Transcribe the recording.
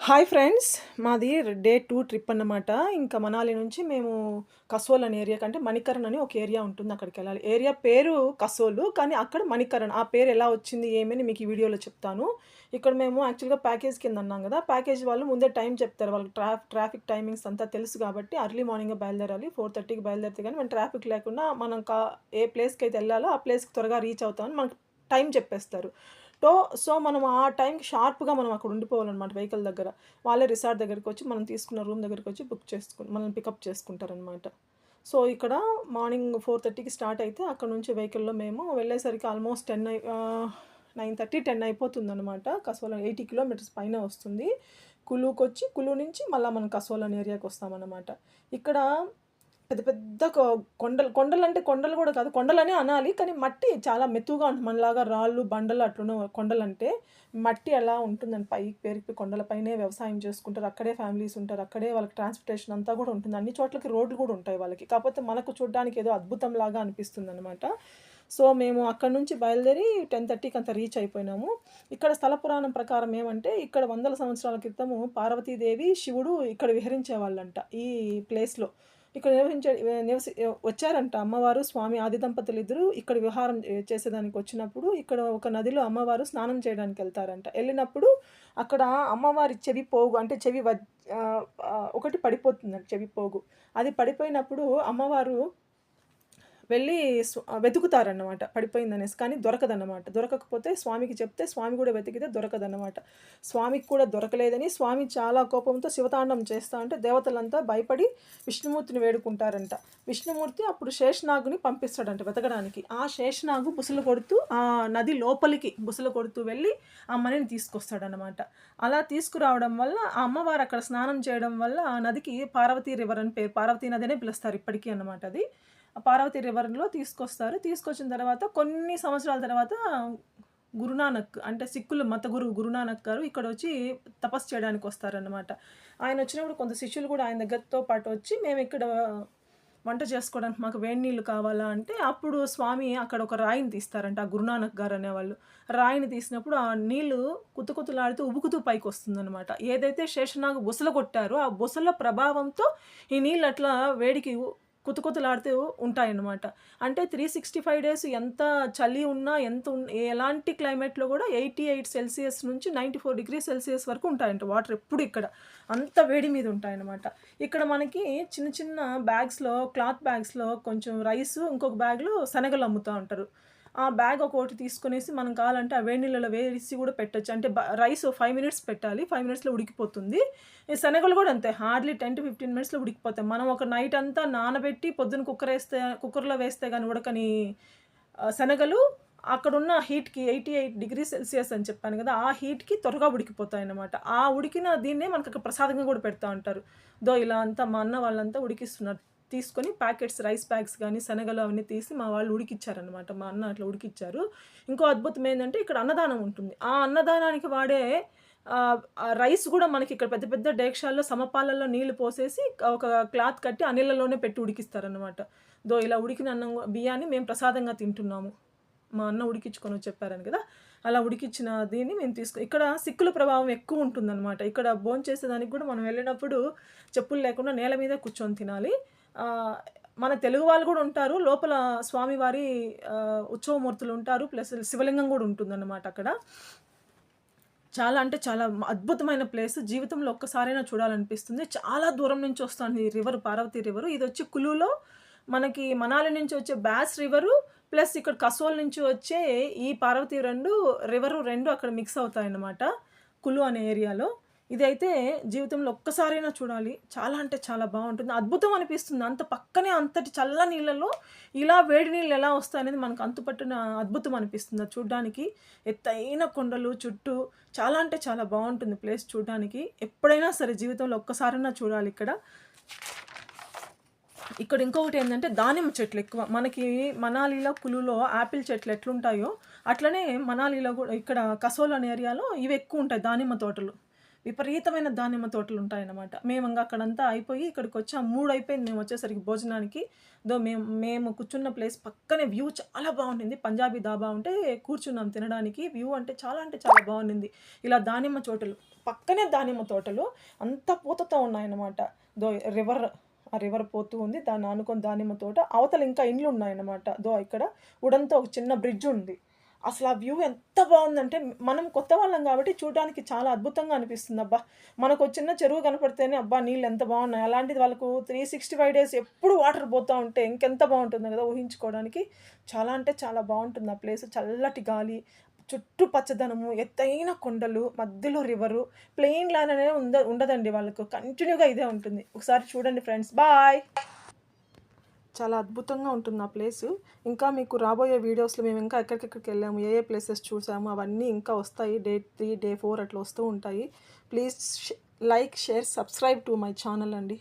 Hi friends, మాది day 2 trip అన్నమాట. ఇంకా మనాలి నుంచి మేము కసోల్ అనే ఏరియాకి, అంటే మణికరణ్ అని ఒక ఏరియా ఉంటుంది, అక్కడికెళ్ళాలి. ఏరియా పేరు కసోలు, కానీ అక్కడ మణికరణ్. ఆ పేరు ఎలా వచ్చింది ఏమని మీకు ఈ వీడియోలో చెప్తాను. ఇక్కడ మేము యాక్చువల్‌గా ప్యాకేజ్ కింద అన్నాం గదా! ప్యాకేజ్ వాళ్ళు ముందే టైం చెప్తారు. వాళ్ళకి ట్రాఫిక్ టైమింగ్స్ అంతా తెలుసు కాబట్టి ఎర్లీ మార్నింగే బయలుదేరాలి. 4:30కి బయలుదేరితే గానీ మనం ట్రాఫిక్ లేకుండా మనం ఏ ప్లేస్‌కైతే ఎళ్ళాలో ఆ ప్లేస్‌కి త్వరగా రీచ్ అవుతామని మనకు టైం చెప్పేస్తారు. టో సో, మనం ఆ టైంకి షార్ప్‌గా మనం అక్కడ ఉండిపోవాలనమాట వెహికల్ దగ్గర. వాళ్ళే రిసార్ట్ దగ్గరికొచ్చి, మనం తీసుకున్న రూమ్ దగ్గరికొచ్చి మనల్ని పికప్ చేసుకుంటారనమాట. సో, ఇక్కడ మార్నింగ్ 4:30కి స్టార్ట్ అయితే అక్కడ నుంచి వెహికల్‌లో మేము వెళ్ళేసరికి ఆల్మోస్ట్ 9:30, 10 అయిపోతుందనమాట. కసోల 80 కిలోమీటర్స్ పైనే వస్తుంది. కులుకొచ్చి, కులు నుంచి మళ్ళా మనం కసోల్ అనే ఏరియాకొస్తామనమాట. ఇక్కడ పెద్ద పెద్ద కొండలంటే కొండలు గూడా కాదు. కొండలనే అనాలి. కానీ మట్టి చాలా మెతువుగా ఉంటుంది. మనలాగా రాళ్ళు, బండలు అట్లుండవు. కొండలంటే మట్టి అలా ఉంటుందండి. పైకి పేరుకి కొండల పైనే వ్యవసాయం చేసుకుంటారు. అక్కడే ఫ్యామిలీస్ ఉంటారు. అక్కడే వాళ్ళకి ట్రాన్స్‌పోర్టేషన్ అంతా గూడా ఉంటుంది. అన్ని చోట్లకి రోడ్లు గూడా ఉంటాయి వాళ్ళకి. కాకపోతే మనకు చూడ్డానికి ఏదో అద్భుతంలాగా అనిపిస్తుందనమాట. సో, మేము అక్కడి నుంచి బయలుదేరి 10:30కి అంతా రీచ్ అయిపోయినాము. ఇక్కడ స్థల పురాణం ప్రకారం ఏమంటే, ఇక్కడ వందల సంవత్సరాల క్రితము పార్వతీదేవి, శివుడు ఇక్కడ విహరించేవాళ్ళంట ఈ ప్లేస్‌లో. ఇక్కడ వచ్చారంట అమ్మవారు, స్వామి ఆది దంపతులిద్దరూ ఇక్కడ విహారం చేసేదానికొచ్చినప్పుడు, ఇక్కడ ఒక నదిలో అమ్మవారు స్నానం చేయడానికెళ్తారంట. ఎళ్ళినప్పుడు అక్కడ అమ్మవారి చెవి పోగు, అంటే ఒకటి పడిపోతుందంట, చెవి పోగు. అది పడిపోయినప్పుడు అమ్మవారు వెళ్ళి వెతుకుతారన్నమాట పడిపోయిందనేసి. కానీ దొరకదన్నమాట. దొరకకపోతే స్వామికి చెప్తే స్వామి గూడా వెతికితే దొరకదన్నమాట. స్వామికి కూడా దొరకలేదని స్వామి చాలా కోపంతో శివతాండవం చేస్తా ఉంటే దేవతలంతా భయపడి విష్ణుమూర్తిని వేడుకుంటారంట. విష్ణుమూర్తి అప్పుడు శేషనాగుని పంపిస్తాడంట వెతకడానికి. ఆ శేషనాగు బుసలు కొడుతూ ఆ నది లోపలికి బుసలు కొడుతూ వెళ్ళి ఆ మణిని తీసుకొస్తాడనమాట. అలా తీసుకురావడం వల్ల ఆ అమ్మవారు అక్కడ స్నానం చేయడం వల్ల ఆ నదికి పార్వతీ రివర్ అని పేరు. పార్వతీ నది అనే పిలుస్తారు ఇప్పటికీ అన్నమాట అది. పార్వతీ రివర్‌లో తీసుకొస్తారు. తీసుకొచ్చిన తర్వాత కొన్ని సంవత్సరాల తర్వాత గురునానక్, అంటే సిక్కుల మత గురువు గురునానక్ గారు ఇక్కడొచ్చి తపస్సు చేయడానికొస్తారనమాట. ఆయనొచ్చినప్పుడు కొంత శిష్యులు కూడా ఆయన దగ్గరతో పాటు వచ్చి, మేమిక్కడ వంట చేసుకోవడానికి మాకు వేడి నీళ్ళు కావాలా అంటే, అప్పుడు స్వామి అక్కడ ఒక రాయిని తీస్తారంట. ఆ గురునానక్ గారు అనేవాళ్ళు. రాయిని తీసినప్పుడు ఆ నీళ్ళు కుతకుతలాడుతూ ఉబుకుతూ పైకొస్తుందనమాట. ఏదైతే శేషనాగు బుసలు కొట్టారో ఆ బుసల ప్రభావంతో ఈ నీళ్ళు అట్లా వేడికి కుతకుతలాడుతూ ఉంటాయన్నమాట. అంటే 365 డేస్ ఎంత చలి ఉన్నా, ఎలాంటి క్లైమేట్‌లో గూడా 88 సెల్సియస్ నుంచి 94 డిగ్రీ సెల్సియస్ వరకు ఉంటాయంట వాటర్ ఎప్పుడు ఇక్కడ. అంత వేడి మీద ఉంటాయన్నమాట. ఇక్కడ మనకి చిన్న చిన్న క్లాత్ బ్యాగ్స్‌లో కొంచెం రైసు, ఇంకొక బ్యాగ్‌లో శనగలు అమ్ముతా ఉంటారు. ఆ బ్యాగ్ ఒక్కోటి తీసుకొనేసి మనం కావాలంటే ఆ వేడి నీళ్ళలో వేసి గూడా పెట్టొచ్చు. అంటే రైస్ 5 మినిట్స్ పెట్టాలి. 5 మినిట్స్‌లో ఉడికిపోతుంది. ఈ శనగలు గూడా అంతే, హార్డ్‌లీ 10-15 మినిట్స్‌లో ఉడికిపోతాయి. మనం ఒక నైట్ అంతా నానబెట్టి పొద్దున కుక్కర్‌లో వేస్తే గాని ఉడకని శనగలు అక్కడున్న హీట్‌కి 88 డిగ్రీ సెల్సియస్ అని చెప్పాను గదా! ఆ హీట్‌కి త్వరగా ఉడికిపోతాయన్నమాట. ఆ ఉడికిన దీన్నే మనకక్కడ ప్రసాదంగా గూడా పెడతా ఉంటారు. ఇలా అంతా మా అన్న వాళ్ళంతా ఉడికిస్తున్నారు. తీసుకొని రైస్ ప్యాక్స్ గానీ, శనగలు అవన్నీ తీసి మా వాళ్ళు ఉడికిచ్చారనమాట. మా అన్న అట్లా ఉడికిచ్చారు. ఇంకో అద్భుతం ఏందంటే, ఇక్కడ అన్నదానం ఉంటుంది. ఆ అన్నదానానికి వాడే రైస్ గూడా మనకిక్కడ పెద్ద పెద్ద డేక్షాల్లో సమపాలల్లో నీళ్లు పోసేసి ఒక క్లాత్ కట్టి ఆ నీళ్ళలోనే పెట్టి ఉడికిస్తారనమాట. ఇలా ఉడికిన బియ్యాన్ని మేము ప్రసాదంగా తింటున్నాము. మా అన్న ఉడికిచ్చుకొనొచ్చి చెప్పారని గదా! అలా ఉడికిచ్చిన దీన్ని మేము ఇక్కడ సిక్కుల ప్రభావం ఎక్కువుంటుందనమాట. ఇక్కడ భోంచేసేదానికి గూడా మనం వెళ్ళినప్పుడు చెప్పులు లేకుండా నేల మీదే కూర్చొని తినాలి. మన తెలుగు వాళ్ళు గూడా ఉంటారు. లోపల స్వామివారి ఉత్సవమూర్తులుంటారు. ప్లస్ శివలింగం గూడా ఉంటుందన్నమాట అక్కడ. చాలా అంటే చాలా అద్భుతమైన ప్లేస్. జీవితంలో ఒక్కసారైనా చూడాలనిపిస్తుంది. చాలా దూరం నుంచి వస్తుంది ఈ రివర్, పార్వతీ రివరు. ఇదొచ్చి కులులో మనకి మనాలి నుంచి వచ్చే బ్యాస్ రివరు, ప్లస్ ఇక్కడ కసోల్ నుంచి వచ్చే ఈ పార్వతీ రివరు 2 అక్కడ మిక్స్ అవుతాయన్నమాట కులు అనే ఏరియాలో. ఇదైతే జీవితంలో ఒక్కసారైనా చూడాలి. చాలా అంటే చాలా బావుంటుంది. అద్భుతం అనిపిస్తుంది. అంత పక్కనే అంతటి చల్ల నీళ్ళలో ఇలా వేడి నీళ్ళు ఎలా వస్తాయనేది మనకు అంతుపట్టిన అద్భుతం అనిపిస్తుంది అది చూడ్డానికి. ఎత్తైన కొండలు చుట్టూ చాలా అంటే చాలా బావుంటుంది ప్లేస్ చూడ్డానికి. ఎప్పుడైనా సరే జీవితంలో ఒక్కసారైనా చూడాలి ఇక్కడ. ఇక్కడ ఇంకొకటేందంటే దానిమ్మ చెట్లు ఎక్కువ. మనకి మనాలిలో, కులులో యాపిల్ చెట్లు ఎట్లుంటాయో అట్లనే మనాలిలో గూడా ఇక్కడ కసోల్ అనే ఏరియాలో ఇవి ఎక్కువుంటాయి దానిమ్మ తోటలు. విపరీతమైన దానిమ్మ తోటలుంటాయన్నమాట. మేమింక అక్కడంతా అయిపోయి ఇక్కడికొచ్చాం. 3 అయిపోయింది మేమొచ్చేసరికి భోజనానికి. మేము మేము కూర్చున్న ప్లేస్ పక్కనే వ్యూ చాలా బావుండింది. పంజాబీ ధాబా ఉంటే కూర్చున్నాం తినడానికి. వ్యూ అంటే చాలా బావుండింది. ఇలా దానిమ్మ తోటలు, పక్కనే దానిమ్మ తోటలు అంతా పూతతో ఉన్నాయన్నమాట. దో రివర్ ఆ రివర్ పోతూ ఉంది. దాన్ని ఆనుకొని దానిమ్మ తోట. అవతల ఇంకా ఇండ్లున్నాయన్నమాట. ఇక్కడ వుడన్‌తో ఒక చిన్న బ్రిడ్జ్ ఉంది. అసలు ఆ వ్యూ ఎంత బావుందంటే, మనం కొత్త వాళ్ళం గాబట్టి చూడడానికి చాలా అద్భుతంగా అనిపిస్తుంది. అబ్బా! మనకో చిన్న చెరువు కనపడితేనే అబ్బా! నీళ్ళు ఎంత బావున్నాయి. అలాంటిది వాళ్ళకు 365 డేస్ ఎప్పుడు వాటర్ పోతా ఉంటే ఇంకెంత బావుంటుందో గదా! ఊహించుకోవడానికి. చాలా అంటే చాలా బావుంటుంది ఆ ప్లేస్. చల్లటి గాలి, చుట్టూ పచ్చదనము, ఎత్తైన కొండలు, మధ్యలో రివరు, ప్లెయిన్ ల్యాండ్ అనేది ఉండదండి వాళ్ళకు. కంటిన్యూగా ఇదే ఉంటుంది. ఒకసారి చూడండి ఫ్రెండ్స్. బాయ్. చాలా అద్భుతంగా ఉంటుంది ఆ ప్లేసు. ఇంకా మీకు రాబోయే వీడియోస్‌లో మేము ఇంకా ఎక్కడికెక్కడికెళ్ళాము, ఏ ఏ ప్లేసెస్ చూసాము అవన్నీ ఇంకా వస్తాయి. డే 3, డే 4 అట్లా వస్తూ ఉంటాయి. Please like, share, subscribe to my channel అండి.